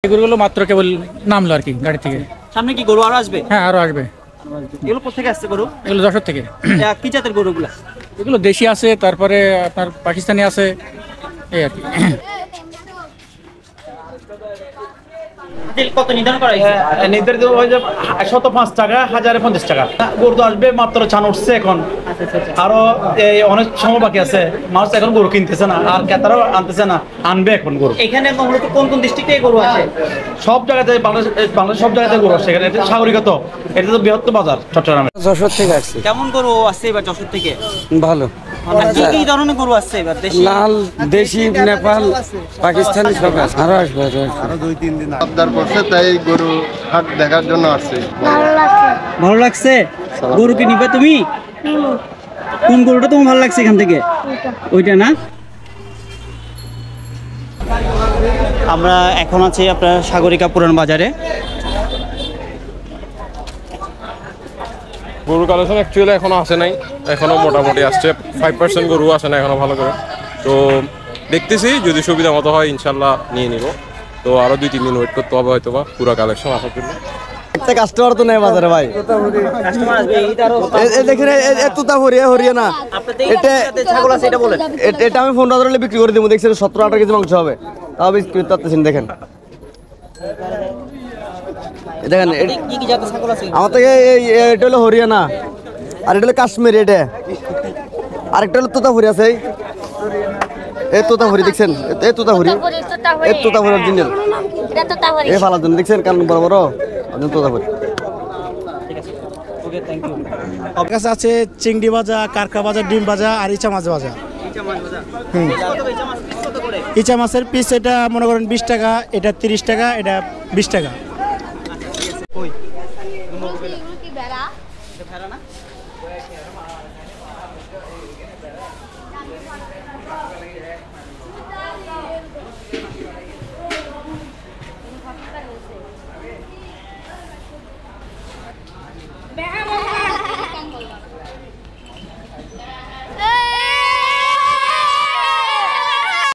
গরুগুলো মাত্র কেবল নামলো আর কি গাড়ি থেকে। সামনে কি গরু আরো আসবে? হ্যাঁ, আরো আসবে। এগুলো কোথেকে আসছে গরু? এগুলো যশোর থেকে। কি জাতের গরুগুলো? এগুলো দেশি আছে, তারপরে আপনার পাকিস্তানি আছে, এই আর কি। কত নির্ধারণ করা হয়েছে? নির্ধারিত হয়ে যাবে 105 টাকা, 1050 টাকা। গরু তো আসবে মাত্র ছান উঠছে এখন। আরো অনেক সময় বাকি আছে। মানুষ এখন গরু কিনতেছে না, আর ক্রেতারাও আনতেছে না, আনবে এখন গরু। এখানে মূলত কোন কোন ডিস্ট্রিক্টে গরু আছে? সব জায়গাতে বাংলাদেশ সব জায়গাতে গরু আসছে এখানে। এটা সাগরিকা তো, এটা তো বৃহত্তর বাজার চট্টগ্রামে। যশোর থেকে আসছে। কেমন গরু আসছে এবার যশোর থেকে? ভালো। কি কি ধরনের গরু আসছে এবার? দেশি, লাল, দেশি, নেপাল, পাকিস্তানি সব আছে। আরো আসবে, আরো 2-3 দিন আবদার করছে, তাই গরু হাট দেখার জন্য আসছে। ভালো লাগছে? গরু কি নিবে তুমি? কোন গরুটা তোমার ভালো লাগছে এখান থেকে? ওইটা না? আমরা এখন আছি আপনার সাগরিকা পুরান বাজারে। গরুর কালেকশন অ্যাকচুয়ালি এখনো আসে নাই, এখনো মোটামুটি আসছে 5% গরু আসে না এখনো ভালো করে। তো দেখতেছি যদি সুবিধা মতো হয় ইনশাল্লাহ নিয়ে নিব। তো আরো 2-3 দিন ওয়েট করতে হবে হয়তো বা পুরো কালেকশন আসার জন্য। একটা কাস্টমার তো নেই বাজারে ভাই। কাস্টমার আসবে এইটারও। দেখেন এতটা হরিয়া না। এটা ছাগল আছে এটা বলেন। এটা আমি 15 হলে বিক্রি করে দেবো। দেখছেন 17-18 কেজি মাংস হবে, তাও বিক্রি করতে পারতেছেন। দেখেন দেখেন কি কি জাতের ছাগল আছে? আমার থেকে এটা হলো হরিয়ানা, আর এটা হলো কাশ্মীর। এটা আরেকটা হলো তোতাপুরি আছে। এই তোতাপুরি দেখছেন, এই তোতাপুরি অরিজিনাল। এই ফালার জন্য দেখছেন কারণ বড় বড় তোতাপুরি। ওকে, থ্যাংক ইউ। আমার কাছে আছে চিংড়ি ভাজা, কারকা ভাজা, ডিম ভাজা আর ইচা মাছ ভাজা। ইচা মাছের পিস এটা মনে করেন 20 টাকা, এটা 30 টাকা, এটা 20 টাকা।